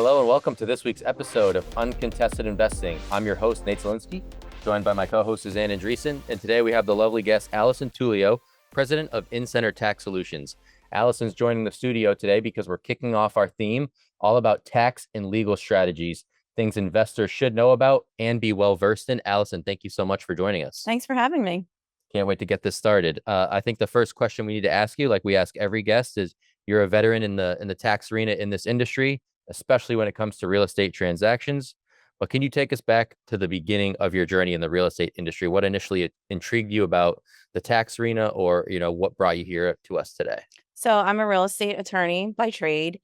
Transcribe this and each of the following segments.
Hello and welcome to this week's episode of Uncontested Investing. I'm your host, Nate Zielinski, joined by my co-host, Suzanne Andreessen. And today we have the lovely guest, Alison Tulio, president of Incenter Tax Solutions. Alison's joining the studio today because we're kicking off our theme all about tax and legal strategies, things investors should know about and be well-versed in. Alison, thank you so much for joining us. Thanks for having me. Can't wait to get this started. I think the first question we need to ask you, like we ask every guest, is you're a veteran in the tax arena in this industry, especially when it comes to real estate transactions. But can you take us back to the beginning of your journey in the real estate industry? What initially intrigued you about the tax arena, or what brought you here to us today? So I'm a real estate attorney by trade.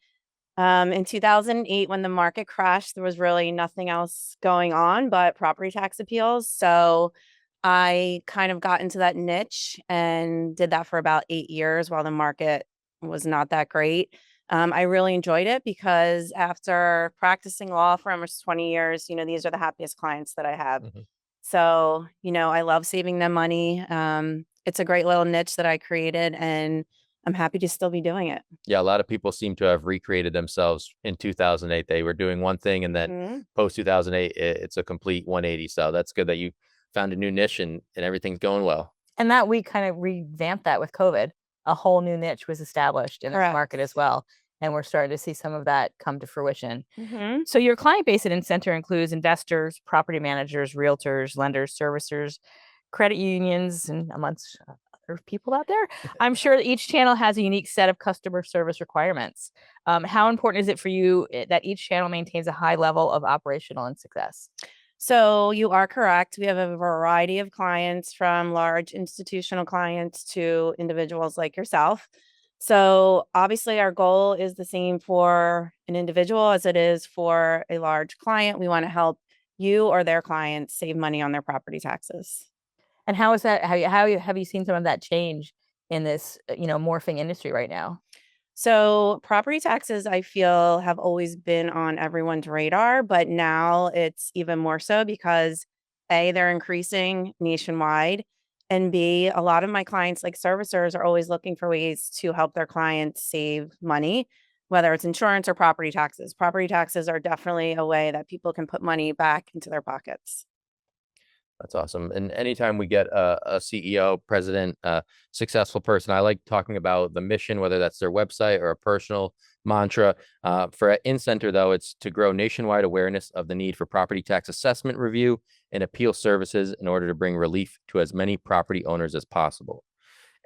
In 2008, when the market crashed, there was really nothing else going on but property tax appeals. So I kind of got into that niche and did that for about 8 years while the market was not that great. I really enjoyed it because after practicing law for almost 20 years, these are the happiest clients that I have. Mhm. So, I love saving them money. It's a great little niche that I created, and I'm happy to still be doing it. Yeah, a lot of people seem to have recreated themselves in 2008. They were doing one thing, and then Mhm. post 2008, it's a complete 180. So that's good that you found a new niche and everything's going well. And that we kind of revamped that with COVID. A whole new niche was established in this Correct. market as well. And we're starting to see some of that come to fruition. Mhm. So your client base at Incenter includes investors, property managers, realtors, lenders, servicers, credit unions, and amongst other people out there. I'm sure that each channel has a unique set of customer service requirements. How important is it for you that each channel maintains a high level of operational and success? So you are correct. We have a variety of clients, from large institutional clients to individuals like yourself. So obviously our goal is the same for an individual as it is for a large client. We want to help you or their clients save money on their property taxes. And how is that? Have you seen some of that change in this, morphing industry right now? So property taxes, I feel, have always been on everyone's radar, but now it's even more so because A, they're increasing nationwide, and B, a lot of my clients, like servicers, are always looking for ways to help their clients save money, whether it's insurance or property taxes. Property taxes are definitely a way that people can put money back into their pockets. That's awesome. And anytime we get a CEO, president, successful person, I like talking about the mission, whether that's their website or a personal mantra. For Incenter, though, it's to grow nationwide awareness of the need for property tax assessment review and appeal services in order to bring relief to as many property owners as possible.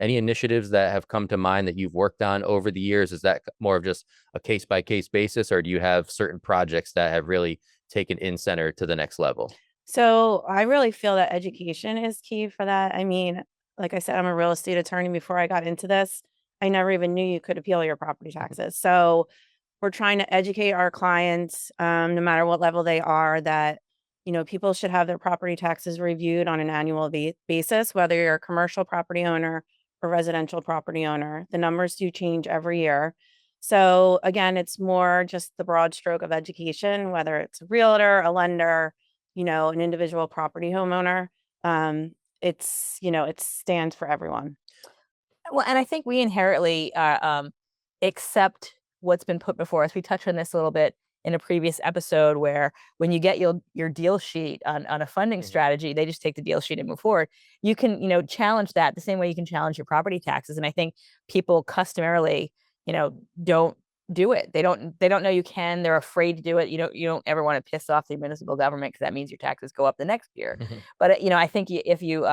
Any initiatives that have come to mind that you've worked on over the years? Is that more of just a case by case basis, or do you have certain projects that have really taken Incenter to the next level? So I really feel that education is key for that. I mean, like I said, I'm a real estate attorney. Before I got into this, I never even knew you could appeal your property taxes. So we're trying to educate our clients, no matter what level they are, that people should have their property taxes reviewed on an annual basis, whether you're a commercial property owner or residential property owner. The numbers do change every year. So again, it's more just the broad stroke of education, whether it's a realtor, a lender, an individual property homeowner. It stands for everyone. Well, and I think we inherently accept what's been put before us. We touched on this a little bit in a previous episode, where when you get your deal sheet on a funding Mhm. strategy, they just take the deal sheet and move forward. You can, challenge that the same way you can challenge your property taxes. And I think people customarily, don't do it. They don't know you can. They're afraid to do it. You don't ever want to piss off the municipal government, because that means your taxes go up the next year. But I think if you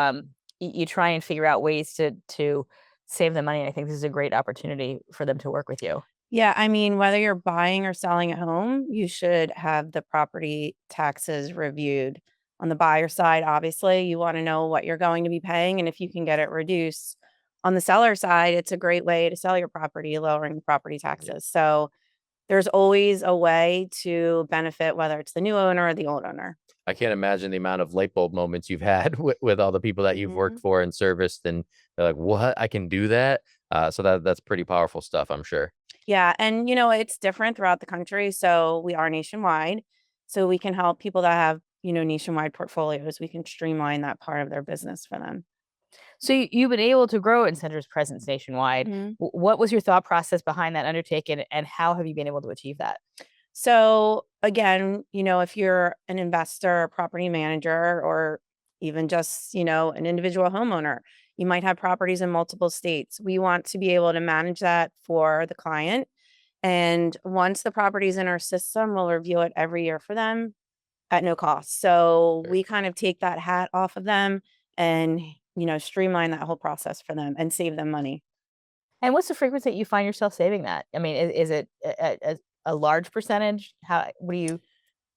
try and figure out ways to save them money, I think this is a great opportunity for them to work with you. Yeah, I mean, whether you're buying or selling a home, you should have the property taxes reviewed. On the buyer side, obviously, you want to know what you're going to be paying, and if you can get it reduced. On the seller side, it's a great way to sell your property, lowering the property Yeah. taxes. So there's always a way to benefit, whether it's the new owner or the old owner. I can't imagine the amount of light bulb moments you've had with all the people that you've worked Mhm. for and serviced, and they're like, "What? I can do that?" So that's pretty powerful stuff, I'm sure. Yeah, and it's different throughout the country. So we are nationwide. So we can help people that have, nationwide portfolios. We can streamline that part of their business for them. So you've been able to grow Incenter's presence nationwide. Mhm. What was your thought process behind that undertaking, and how have you been able to achieve that? So again, if you're an investor, a property manager, or even just, an individual homeowner, you might have properties in multiple states. We want to be able to manage that for the client. And once the property's in our system, we'll review it every year for them at no cost. So Very we kind of take that hat off of them and, streamline that whole process for them and save them money. And what's the frequency you find yourself saving that? I mean, is it a large percentage? What do you?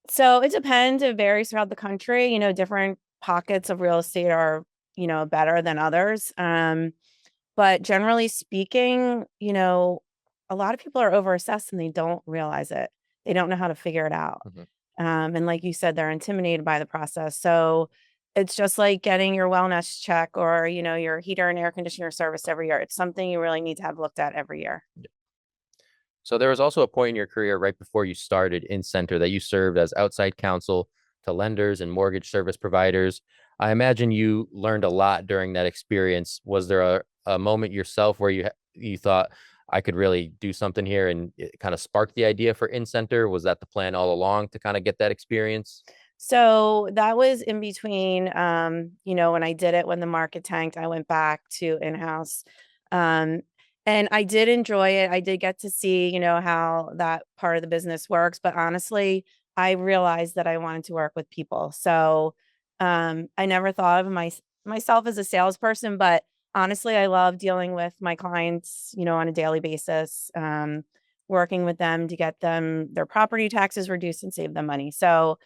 So it depends. It varies throughout the country. Different pockets of real estate are, better than others. But generally speaking, a lot of people are overassessed and they don't realize it. They don't know how to figure it out. Mhm. And like you said, they're intimidated by the process. So it's just like getting your wellness check or, your heater and air conditioner service every year. It's something you really need to have looked at every year. So there was also a point in your career right before you started Incenter that you served as outside counsel to lenders and mortgage service providers. I imagine you learned a lot during that experience. Was there a moment yourself where you thought I could really do something here and it kind of sparked the idea for Incenter? Was that the plan all along to kind of get that experience? So that was in between, when I did it, when the market tanked, I went back to in-house. Um, and I did enjoy it. I did get to see, how that part of the business works. But honestly, I realized that I wanted to work with people. So I never thought of myself as a salesperson, but honestly, I love dealing with my clients, on a daily basis, working with them to get them their property taxes reduced and save them money. So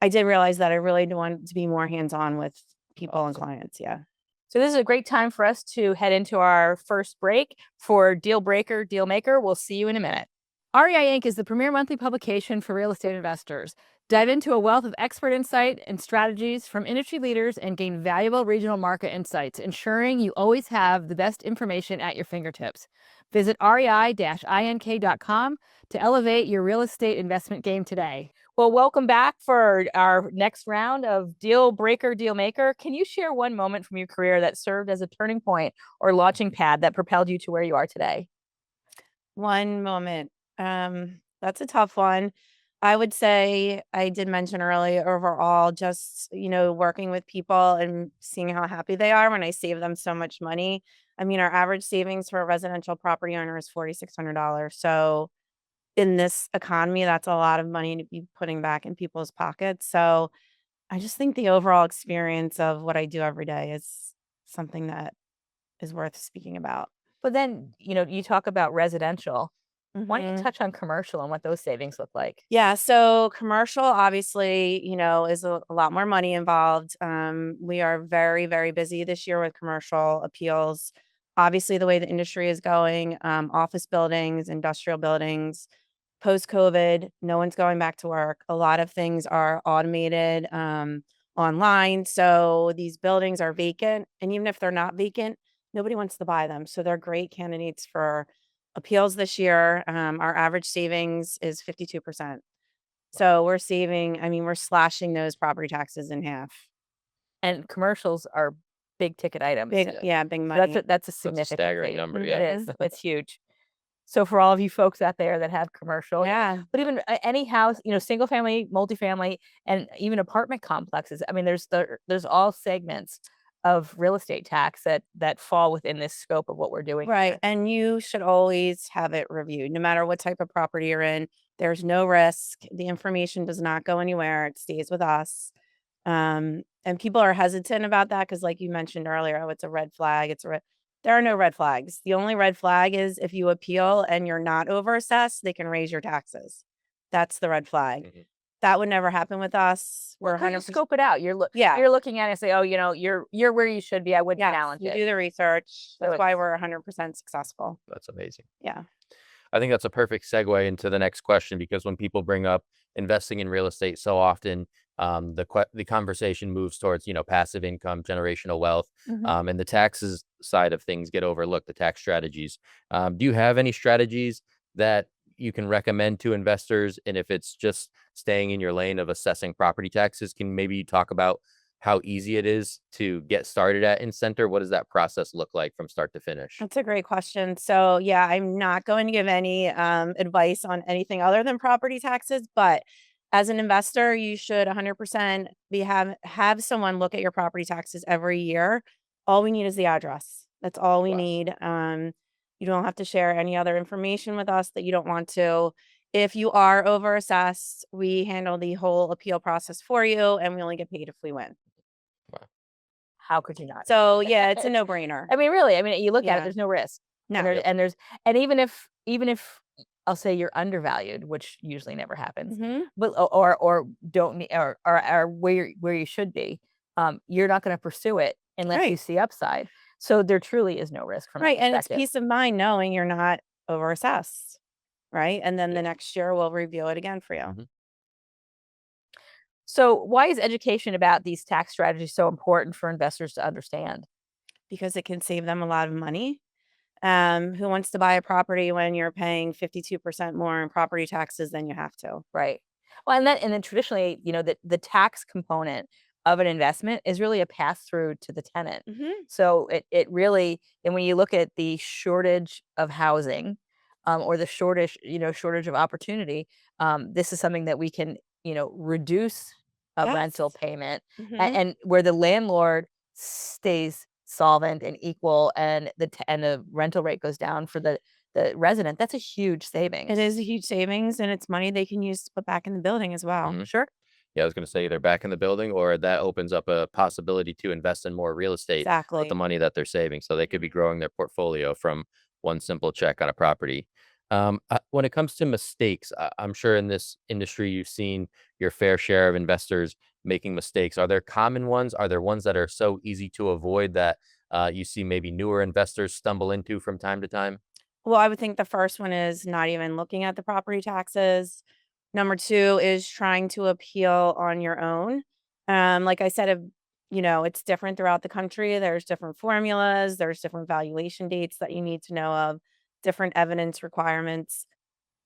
I did realize that I really want to be more hands-on with people and Awesome. clients, yeah. So this is a great time for us to head into our first break for Deal Breaker, Deal Maker. We'll see you in a minute. REI Inc. is the premier monthly publication for real estate investors. Dive into a wealth of expert insight and strategies from industry leaders and gain valuable regional market insights, ensuring you always have the best information at your fingertips. Visit rei-ink.com to elevate your real estate investment game today. Well, welcome back for our next round of Deal Breaker, Deal Maker. Can you share one moment from your career that served as a turning point or launching pad that propelled you to where you are today? One moment. That's a tough one. I would say I did mention earlier, overall, just, working with people and seeing how happy they are when I save them so much money. I mean, our average savings for a residential property owner is $4,600. So in this economy, that's a lot of money to be putting back in people's pockets. So I just think the overall experience of what I do every day is something that is worth speaking about. But then, you talk about residential. Why don't you Mhm. touch on commercial and what those savings look like? Yeah, so commercial obviously, is a lot more money involved. We are very, very busy this year with commercial appeals. Obviously, the way the industry is going, office buildings, industrial buildings, post-COVID, no one's going back to work. A lot of things are automated, online. So these buildings are vacant. And even if they're not vacant, nobody wants to buy them. So they're great candidates for appeals this year. Our average savings is 52%. So we're saving, I mean, we're slashing those property taxes in half. And commercials are big ticket items. Big, Yeah. yeah, big So money. that's a That's a significant staggering saving. number. Mhm. Yeah. It is. It's huge. So for all of you folks out there that have commercial, Yeah. but even any house, single family, multifamily, and even apartment complexes. I mean, there's all segments of real estate tax that fall within this scope of what we're doing Right. here. And you should always have it reviewed, no matter what type of property you're in. There's no risk. The information does not go anywhere. It stays with us. And people are hesitant about that because, like you mentioned earlier, oh, it's a red flag. There are no red flags. The only red flag is if you appeal and you're not overassessed, they can raise your taxes. That's the red flag. Mhm. That would never happen with us. We're Because you 100%. scope it out. Yeah. You're looking at it and say, oh, you're where you should be. I wouldn't Yes. challenge You it. do the research. So That's why it's- we're 100% successful. That's amazing. Yeah. I think that's a perfect segue into the next question because when people bring up investing in real estate so often, the conversation moves towards passive income, generational wealth, Mhm. and the taxes side of things get overlooked. The tax strategies. Do you have any strategies that you can recommend to investors? And if it's just staying in your lane of assessing property taxes, can maybe you talk about how easy it is to get started at Incenter? What does that process look like from start to finish? That's a great question. So yeah, I'm not going to give any advice on anything other than property taxes, but as an investor, you should 100% have someone look at your property taxes every year. All we need is the address. That's all we Wow. need. You don't have to share any other information with us that you don't want to. If you are overassessed, we handle the whole appeal process for you, and we only get paid if we win. How could you not? So yeah, it's a no-brainer. I mean, really, I mean, you look at it, Yeah. there's no risk. No. And even if I'll say you're undervalued, which usually never happens, Mhm. but or don't need or where you should be, you're not going to pursue it unless you Right. see upside. So there truly is no risk from that Right, and it's perspective. peace of mind knowing you're not overassessed, right? And then Yeah. the next year we'll review it again for you. Mhm. So why is education about these tax strategies so important for investors to understand? Because it can save them a lot of money. Who wants to buy a property when you're paying 52% more in property taxes than you have to? Right. Well, and then traditionally, the tax component of an investment is really a pass through to the tenant. Mhm. So it really, and when you look at the shortage of housing, or the shortage of opportunity, this is something that we can, reduce a rental Yes. payment, Mhm. and where the landlord stays solvent and equal, and the rental rate goes down for the resident. That's a huge savings. It is a huge savings, and it's money they can use to put back in the building as well. Mhm. Sure. Yeah, I was going to say either back in the building or that opens up a possibility to invest in more real estate with the Exactly. money that they're saving. So they could be Mhm. growing their portfolio from one simple check on a property. When it comes to mistakes, I'm sure in this industry you've seen your fair share of investors making mistakes. Are there common ones? Are there ones that are so easy to avoid that you see maybe newer investors stumble into from time to time? Well, I would think the first one is not even looking at the property taxes. Number 2 is trying to appeal on your own. Like I said, it's different throughout the country. There's different formulas, there's different valuation dates that you need to know of, different evidence requirements.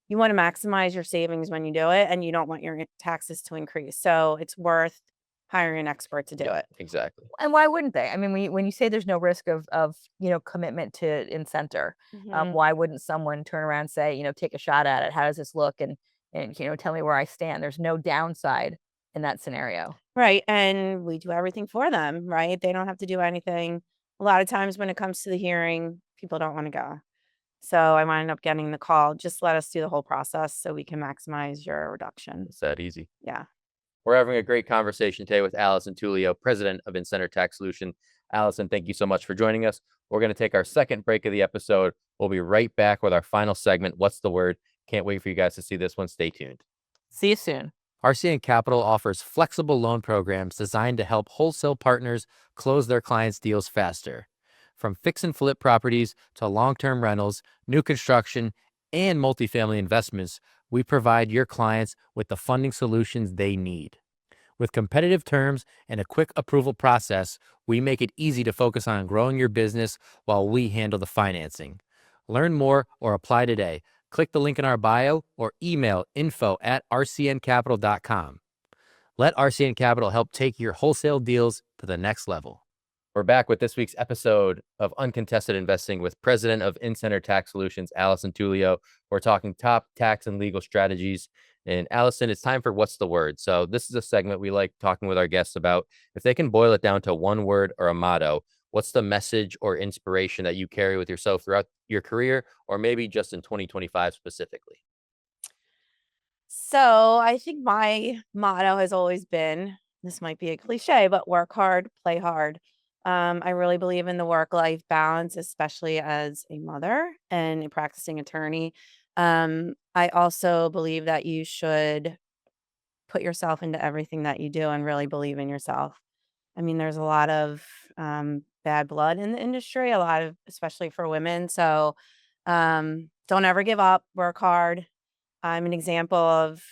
You want to maximize your savings when you do it, and you don't want your taxes to increase. So it's worth hiring an expert to do Yeah, it. exactly. And why wouldn't they? I mean, when you say there's no risk of commitment to Incenter, Mhm. why wouldn't someone turn around and say, take a shot at it? How does this look? And tell me where I stand. There's no downside in that scenario. Right, and we do everything for them, right? They don't have to do anything. A lot of times when it comes to the hearing, people don't wanna go. So I wind up getting the call, "Just let us do the whole process so we can maximize your reduction." It's that easy. Yeah. We're having a great conversation today with Alison Tulio, president of Incenter Tax Solution. Alison, thank you so much for joining us. We're going to take our second break of the episode. We'll be right back with our final segment. What's the word? Can't wait for you guys to see this one. Stay tuned. See you soon. RCN Capital offers flexible loan programs designed to help wholesale partners close their clients' deals faster. From fix and flip properties to long-term rentals, new construction, and multifamily investments, we provide your clients with the funding solutions they need. With competitive terms and a quick approval process, we make it easy to focus on growing your business while we handle the financing. Learn more or apply today. Click the link in our bio or email info@rcncapital.com. Let RCN Capital help take your wholesale deals to the next level. We're back with this week's episode of Uncontested Investing with President of Incenter Tax Solutions, Alison Tulio. We're talking top tax and legal strategies. And Alison, it's time for What's the Word? So this is a segment we like talking with our guests about. If they can boil it down to one word or a motto, what's the message or inspiration that you carry with yourself throughout your career, or maybe just in 2025 specifically? So I think my motto has always been, this might be a cliche, but work hard, play hard. I really believe in the work-life balance, especially as a mother and a practicing attorney. I also believe that you should put yourself into everything that you do and really believe in yourself. I mean, there's a lot of bad blood in the industry, a lot of, especially for women. So don't ever give up, work hard. I'm an example of,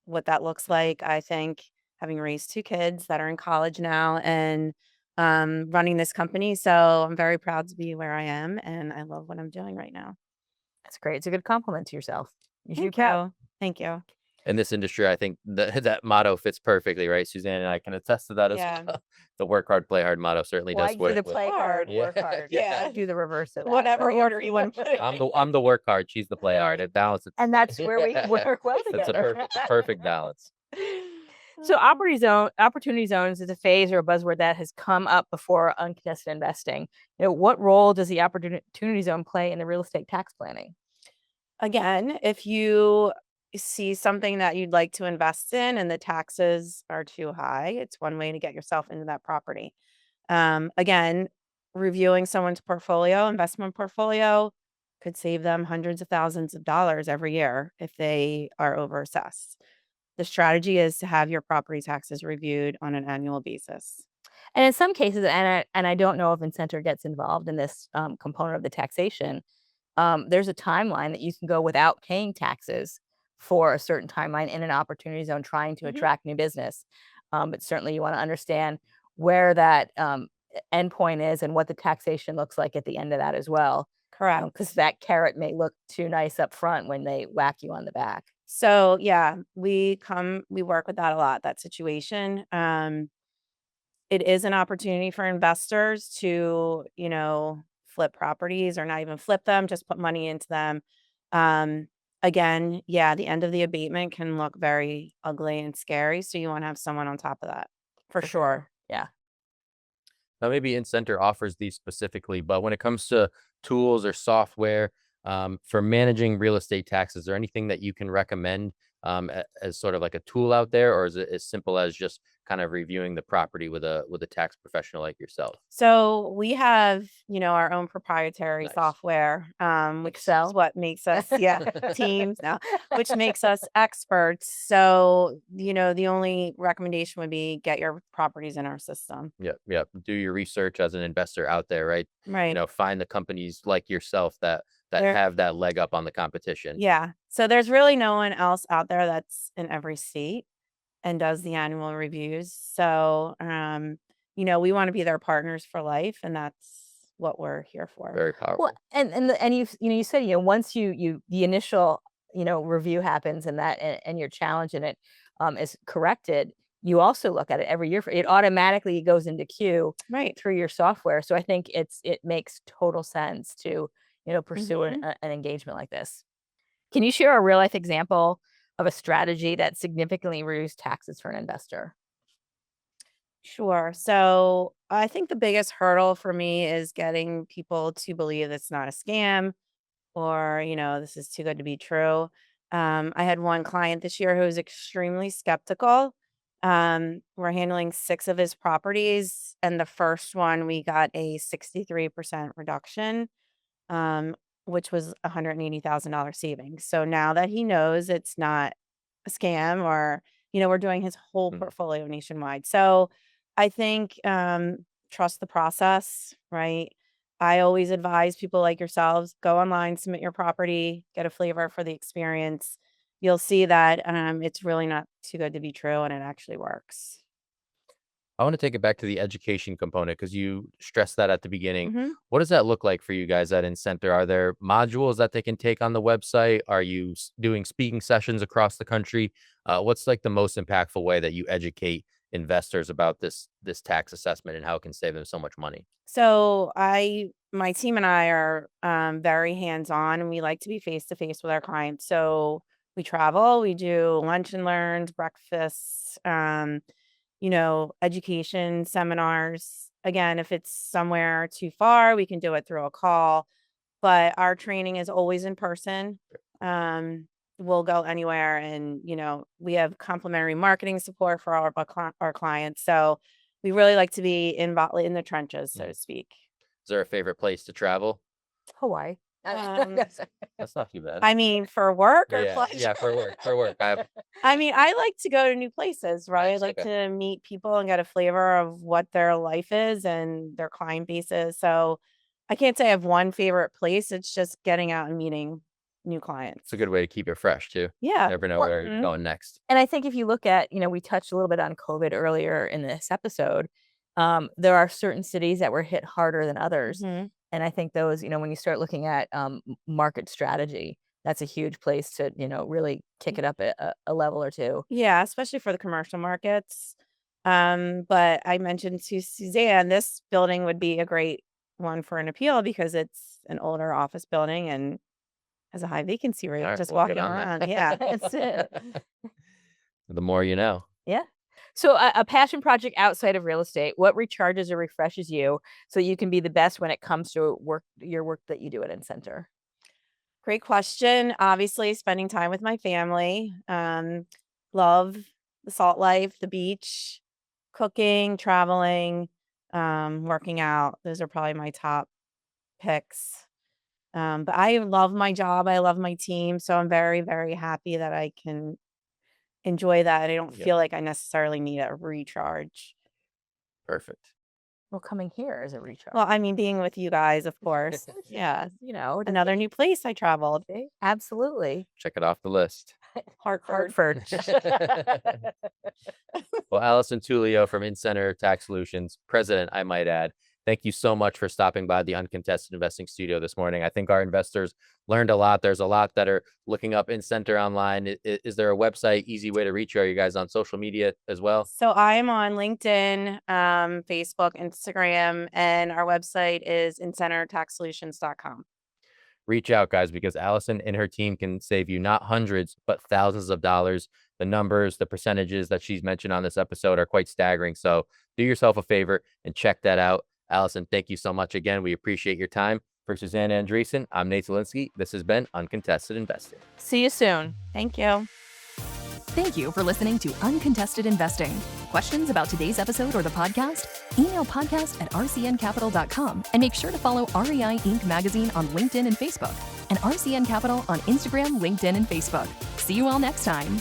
what that looks like. I think having raised 2 kids that are in college now and running this company. So I'm very proud to be where I am and I love what I'm doing right now. That's great. It's a good compliment to yourself. You should be Thank proud. you. Thank you. In this industry, I think that motto fits perfectly, right? Suzanne and I can attest to that as Yeah. well. The work hard, play hard motto certainly Well, does I do the fit. play hard, Yeah. work hard. Yeah. Do the reverse of that. Whatever right? order you want to put it. I'm the work hard. She's the play hard. It balances. And that's where we work well It's a together. perfect balance. So opportunity zones is a phase or a buzzword that has come up before uncontested investing. What role does the opportunity zone play in the real estate tax planning? Again, if you see something that you'd like to invest in and the taxes are too high, it's one way to get yourself into that property. Again, reviewing someone's portfolio, investment portfolio, could save them hundreds of thousands of dollars every year if they are overassessed. The strategy is to have your property taxes reviewed on an annual basis. And in some cases, and I don't know if Incenter gets involved in this component of the taxation, there's a timeline that you can go without paying taxes for a certain timeline in an opportunity zone trying to Mhm. attract new business. But certainly you want to understand where that endpoint is and what the taxation looks like at the end of that as well. Correct. Because that carrot may look too nice up front when they whack you on the back. So yeah, we work with that a lot, that situation. It is an opportunity for investors to, flip properties or not even flip them, just put money into them. Um, Again, yeah, the end of the abatement can look very ugly and scary. So you want to have someone on top of that for sure. Yeah. Now, maybe Incenter offers these specifically, but when it comes to tools or software for managing real estate taxes, is there anything that you can recommend as sort of like a tool out there, or is it as simple as just kind of reviewing the property with a tax professional like yourself? So we have, our own proprietary Nice. software, which Excel? is what makes us, teams now, which makes us experts. So, the only recommendation would be get your properties in our system. Yep, yep. Do your research as an investor out there, right? Right. Find the companies like yourself that There- have that leg up on the competition. Yeah. So there's really no one else out there that's in every state and does the annual reviews. So, we want to be their partners for life, and that's what we're here for. Very powerful. Well, and you said once the initial review happens and and your challenge in it is corrected, you also look at it every year. It automatically goes into queue Right. through your software. So I think it makes total sense to pursue an engagement like this. Can you share a real life example of a strategy that significantly reduced taxes for an investor? Sure. So I think the biggest hurdle for me is getting people to believe it's not a scam or, this is too good to be true. I had one client this year who was extremely skeptical. We're handling 6 of his properties, and the first one we got a 63% reduction, um, which was $180,000 savings. So now that he knows it's not a scam or, we're doing his whole Mhm. portfolio nationwide. So I think trust the process, right? I always advise people like yourselves, go online, submit your property, get a flavor for the experience. You'll see that it's really not too good to be true and it actually works. I want to take it back to the education component because you stressed that at the beginning. Mhm. What does that look like for you guys at Incenter? Are there modules that they can take on the website? Are you doing speaking sessions across the country? What's like the most impactful way that you educate investors about this tax assessment and how it can save them so much money? So my team and I are very hands-on and we like to be face to face with our clients. So we travel, we do lunch and learns, breakfasts, education seminars. Again, if it's somewhere too far, we can do it through a call, but our training is always in person. Um, we'll go anywhere and, we have complimentary marketing support for our clients. So we really like to be involved in the trenches, so to speak. Is there a favorite place to travel? Hawaii. Um, That's not too bad. I mean, for work or Yeah, pleasure? yeah, for work, for work. I mean, I like to go to new places, right? I Nice, like okay. to meet people and get a flavor of what their life is and their client base is. So I can't say I have one favorite place. It's just getting out and meeting new clients. It's a good way to keep it fresh too. Yeah. Never know Well, where you're going next. And I think if you look at, we touched a little bit on COVID earlier in this episode. There are certain cities that were hit harder than others. Mhm. And I think those, when you start looking at market strategy, that's a huge place to, really kick it up a level or two. Yeah, especially for the commercial markets. But I mentioned to Suzanne, this building would be a great one for an appeal because it's an older office building and has a high vacancy rate All right, just well, good walking on that. around. Yeah. That's it. The more you know. Yeah. So a passion project outside of real estate, what recharges or refreshes you so you can be the best when it comes to your work that you do at Incenter? Great question. Obviously, spending time with my family. Love the salt life, the beach, cooking, traveling, working out. Those are probably my top picks. But I love my job. I love my team. So I'm very, very happy that I can enjoy that. I don't Yep. feel like I necessarily need a recharge. Perfect. Well, coming here is a recharge. Well, I mean, being with you guys, of course. Yeah. just Another new place I traveled. see? Absolutely. Check it off the list. Hartford. Well, Alison Tulio from Incenter Tax Solutions, president, I might add. Thank you so much for stopping by the Uncontested Investing studio this morning. I think our investors learned a lot. There's a lot that are looking up Incenter online. Is there a website, easy way to reach you? Are you guys on social media as well? So I'm on LinkedIn, Facebook, Instagram, and our website is incentertaxsolutions.com. Reach out, guys, because Alison and her team can save you not hundreds, but thousands of dollars. The numbers, the percentages that she's mentioned on this episode are quite staggering. So do yourself a favor and check that out. Alison, thank you so much again. We appreciate your time. For Suzanne Andreessen, I'm Nate Zielinski. This has been Uncontested Investing. See you soon. Thank you. Thank you for listening to Uncontested Investing. Questions about today's episode or the podcast? Email podcast@rcncapital.com and make sure to follow REI Inc. magazine on LinkedIn and Facebook and RCN Capital on Instagram, LinkedIn, and Facebook. See you all next time.